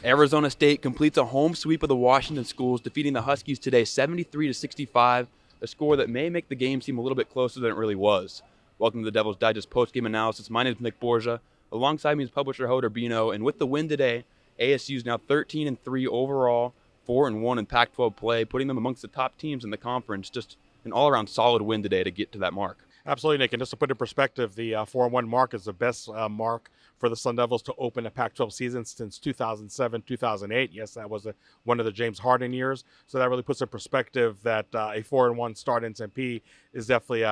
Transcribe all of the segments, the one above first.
Arizona State completes a home sweep of the Washington schools, defeating the Huskies today 73-65, a score that may make the game seem a little bit closer than it really was. Welcome to the Devil's Digest Postgame Analysis. My name is Nick Borgia. Alongside me is publisher Hoder Bino, and with the win today, ASU is now 13-3 overall, 4-1 in Pac-12 play, putting them amongst the top teams in the conference. Just an all-around solid win today to get to that mark. Absolutely, Nick. And just to put it in perspective, the 4-1 mark is the best mark for the Sun Devils to open a Pac-12 season since 2007, 2008. Yes, that was one of the James Harden years. So that really puts in perspective that a 4-1 start in Tempe is definitely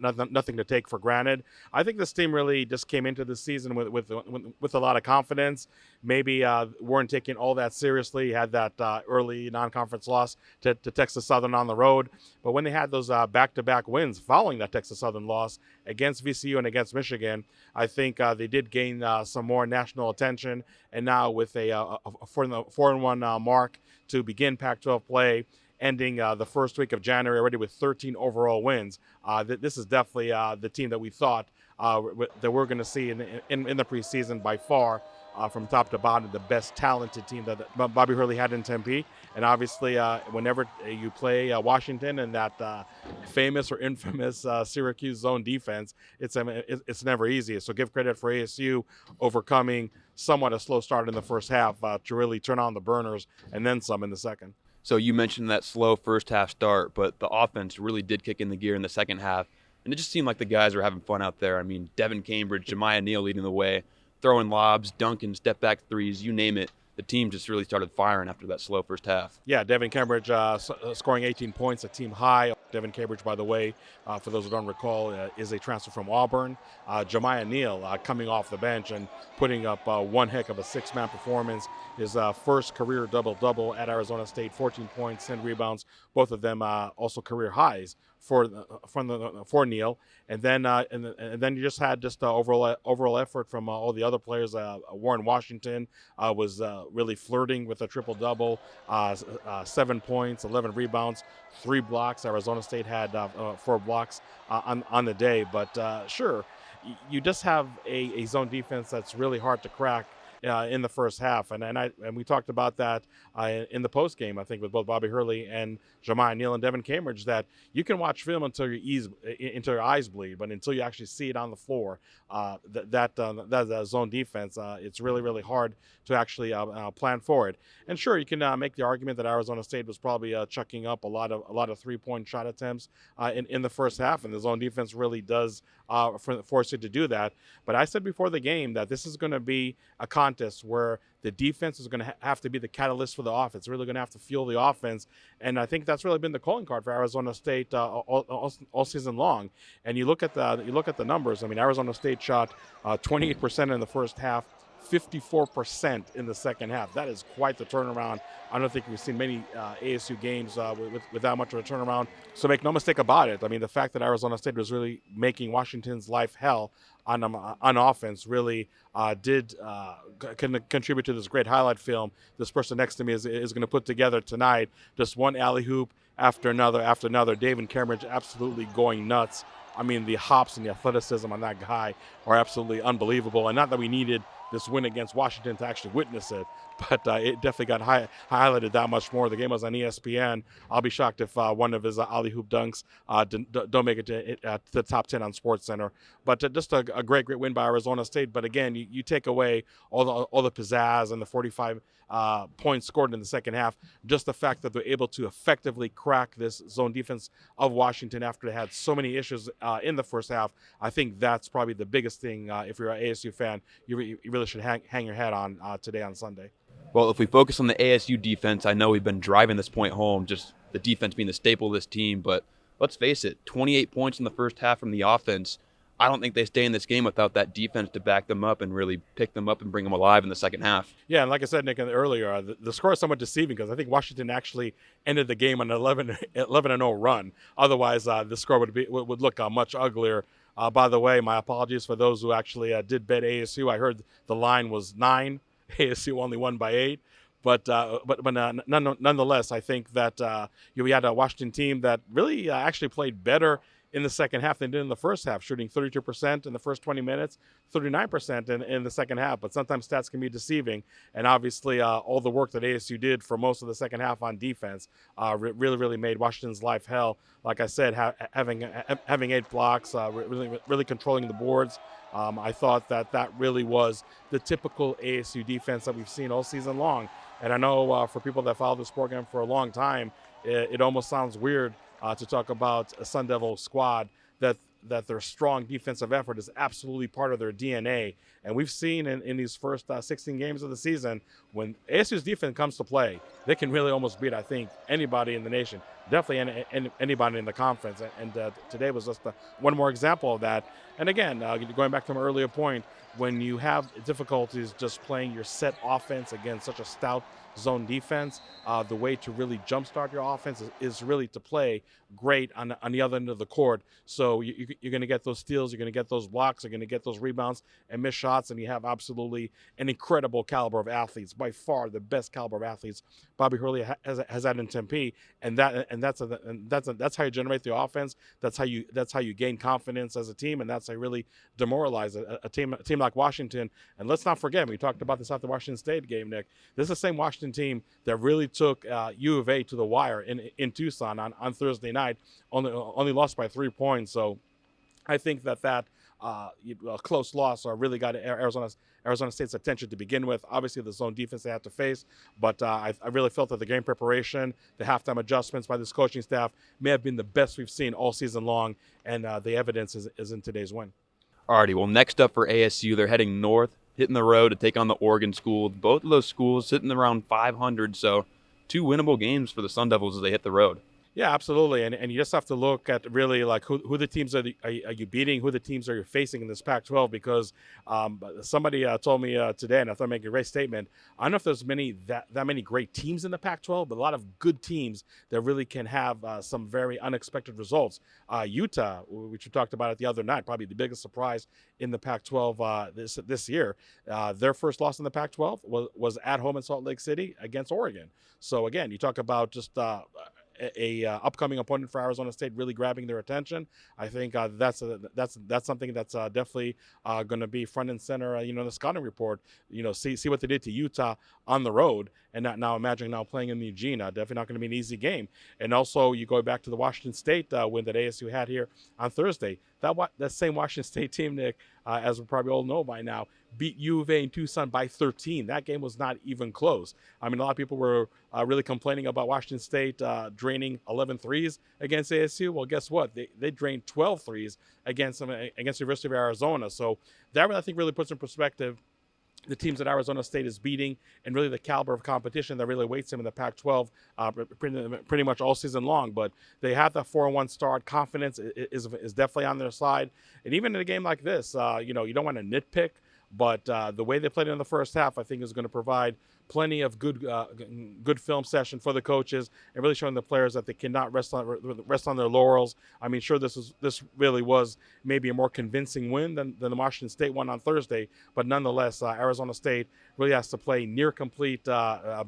nothing to take for granted. I think this team really just came into the season with a lot of confidence. Maybe weren't taking all that seriously. Had that early non-conference loss to Texas Southern on the road. But when they had those back-to-back wins following that Texas Southern loss against VCU and against Michigan, I think they did gain some more national attention. And now with a 4-1 mark to begin Pac-12 play, ending the first week of January already with 13 overall wins, this is definitely the team that we thought that we're going to see in the preseason by far. From top to bottom, the best talented team that Bobby Hurley had in Tempe. And obviously, whenever you play Washington and that famous or infamous Syracuse zone defense, it's never easy. So give credit for ASU overcoming somewhat a slow start in the first half to really turn on the burners and then some in the second. So you mentioned that slow first half start, but the offense really did kick in the gear in the second half. And it just seemed like the guys were having fun out there. I mean, Devin Cambridge, Jemiah Neal leading the way, throwing lobs, dunking, step-back threes, you name it. The team just really started firing after that slow first half. Yeah, Devin Cambridge scoring 18 points, a team high. Devin Cambridge, by the way, for those who don't recall, is a transfer from Auburn. Jemiah Neal coming off the bench and putting up one heck of a six-man performance. His first career double-double at Arizona State, 14 points, 10 rebounds, both of them also career highs for Neal. And then you just had overall effort from all the other players. Warren Washington was really flirting with a triple-double, 7 points, 11 rebounds, 3 blocks. Arizona State had 4 blocks on the day. But sure, you just have a zone defense that's really hard to crack in the first half, and we talked about that in the post game, I think, with both Bobby Hurley and Jemiah Neal and Devin Cambridge, that you can watch film until your eyes bleed, but until you actually see it on the floor, that zone defense, it's really, really hard to actually plan for it. And sure, you can make the argument that Arizona State was probably chucking up a lot of 3-point shot attempts in the first half, and the zone defense really does force you to do that. But I said before the game that this is going to be a contest where the defense is going to have to be the catalyst for the offense. Really going to have to fuel the offense, and I think that's really been the calling card for Arizona State all season long. And you look at the numbers. I mean, Arizona State shot 28% in the first half, 54% in the second half. That is quite the turnaround. I don't think we've seen many ASU games with that much of a turnaround. So make no mistake about it. I mean, the fact that Arizona State was really making Washington's life hell on offense really did contribute to this great highlight film. This person next to me is going to put together tonight, just one alley hoop after another. David Cambridge absolutely going nuts. I mean, the hops and the athleticism on that guy are absolutely unbelievable. And not that we needed this win against Washington to actually witness it, but it definitely got highlighted that much more. The game was on ESPN. I'll be shocked if one of his alley hoop dunks don't make it to the top 10 on SportsCenter. But just a great win by Arizona State. But again, you take away all the pizzazz and the 45 points scored in the second half. Just the fact that they're able to effectively crack this zone defense of Washington after they had so many issues in the first half. I think that's probably the biggest thing. If you're an ASU fan, you really should hang your head on today on Sunday. Well, if we focus on the ASU defense, I know we've been driving this point home, just the defense being the staple of this team, but let's face it, 28 points in the first half from the offense. I don't think they stay in this game without that defense to back them up and really pick them up and bring them alive in the second half. Yeah, and like I said, Nick, earlier, the score is somewhat deceiving because I think Washington actually ended the game on an 11-0 run. Otherwise, the score would look much uglier. By the way, my apologies for those who actually did bet ASU. I heard the line was 9. ASU only won by 8. But nonetheless, I think that we had a Washington team that really actually played better in the second half than they did in the first half, shooting 32% in the first 20 minutes, 39% in the second half. But sometimes stats can be deceiving. And obviously, all the work that ASU did for most of the second half on defense really made Washington's life hell. Like I said, having 8 blocks, really controlling the boards. I thought that really was the typical ASU defense that we've seen all season long. And I know for people that follow this program for a long time, it almost sounds weird to talk about a Sun Devil squad that their strong defensive effort is absolutely part of their DNA. And we've seen in these first 16 games of the season, when ASU's defense comes to play, they can really almost beat, I think, anybody in the nation, definitely anybody in the conference. And today was just one more example of that. And again, going back to my earlier point, when you have difficulties just playing your set offense against such a stout zone defense, the way to really jumpstart your offense is really to play great on the other end of the court. So you're going to get those steals, you're going to get those blocks, you're going to get those rebounds and miss shots, and you have absolutely an incredible caliber of athletes, by far the best caliber of athletes Bobby Hurley has had in Tempe, and that's how you generate the offense. That's how you gain confidence as a team, and that's how you really demoralize a team like Washington. And let's not forget, we talked about this after the Washington State game, Nick. This is the same Washington team that really took U of A to the wire in Tucson on Thursday night, only lost by 3 points. So I think that close loss really got Arizona State's attention to begin with. Obviously, the zone defense they had to face, but I really felt that the game preparation, the halftime adjustments by this coaching staff may have been the best we've seen all season long, and the evidence is in today's win. Alrighty, well, next up for ASU, they're heading north, hitting the road to take on the Oregon school. Both of those schools sitting around 500, so 2 winnable games for the Sun Devils as they hit the road. Yeah, absolutely. And you just have to look at really like who the teams are you beating, who the teams are you facing in this Pac-12, because somebody told me today, and I thought I'd make a great statement. I don't know if there's that many great teams in the Pac-12, but a lot of good teams that really can have some very unexpected results. Utah, which we talked about it the other night, probably the biggest surprise in the Pac-12 this year. Their first loss in the Pac-12 was at home in Salt Lake City against Oregon. So again, you talk about just a upcoming opponent for Arizona State really grabbing their attention. I think that's something that's definitely going to be front and center. In the scouting report. See what they did to Utah on the road, and now imagine now playing in Eugene. Definitely not going to be an easy game. And also, you go back to the Washington State win that ASU had here on Thursday. That same Washington State team, Nick, as we probably all know by now, beat U of A in Tucson by 13. That game was not even close. I mean, a lot of people were really complaining about Washington State draining 11 threes against ASU. Well, guess what? They drained 12 threes against the University of Arizona. So that, I think, really puts in perspective the teams that Arizona State is beating, and really the caliber of competition that really awaits them in the Pac-12 pretty much all season long. But they have that 4-1 start. Confidence is definitely on their side. And even in a game like this, you don't want to nitpick, but the way they played in the first half, I think, is going to provide plenty of good film session for the coaches, and really showing the players that they cannot rest on their laurels. I mean, sure, this really was maybe a more convincing win than the Washington State one on Thursday, but nonetheless, Arizona State really has to play near complete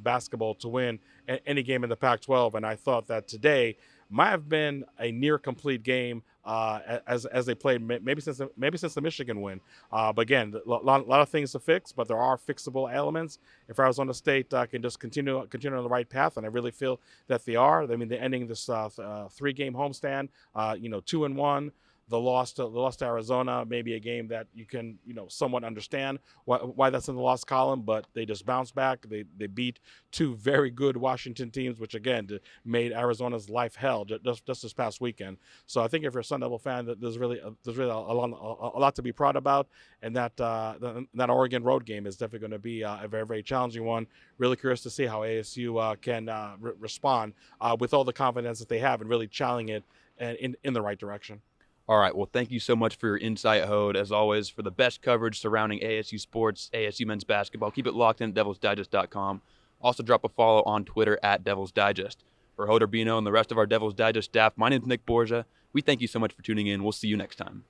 basketball to win any game in the Pac-12, and I thought that today might have been a near complete game as they played, maybe since the Michigan win. But again, a lot of things to fix, but there are fixable elements. If Arizona State can just continue on the right path, and I really feel that they are. I mean, they're ending this 3-game homestand, 2-1. The loss to Arizona, maybe a game that you can somewhat understand why that's in the loss column, but they just bounced back. They beat 2 very good Washington teams, which again made Arizona's life hell just this past weekend. So I think if you're a Sun Devil fan, there's really a lot to be proud about, and that Oregon road game is definitely going to be a very, very challenging one. Really curious to see how ASU can respond with all the confidence that they have, and really challenging it in the right direction. All right, well, thank you so much for your insight, Hode. As always, for the best coverage surrounding ASU sports, ASU men's basketball, keep it locked in at DevilsDigest.com. Also, drop a follow on Twitter at DevilsDigest. For Hode Urbino and the rest of our Devils Digest staff, my name is Nick Borgia. We thank you so much for tuning in. We'll see you next time.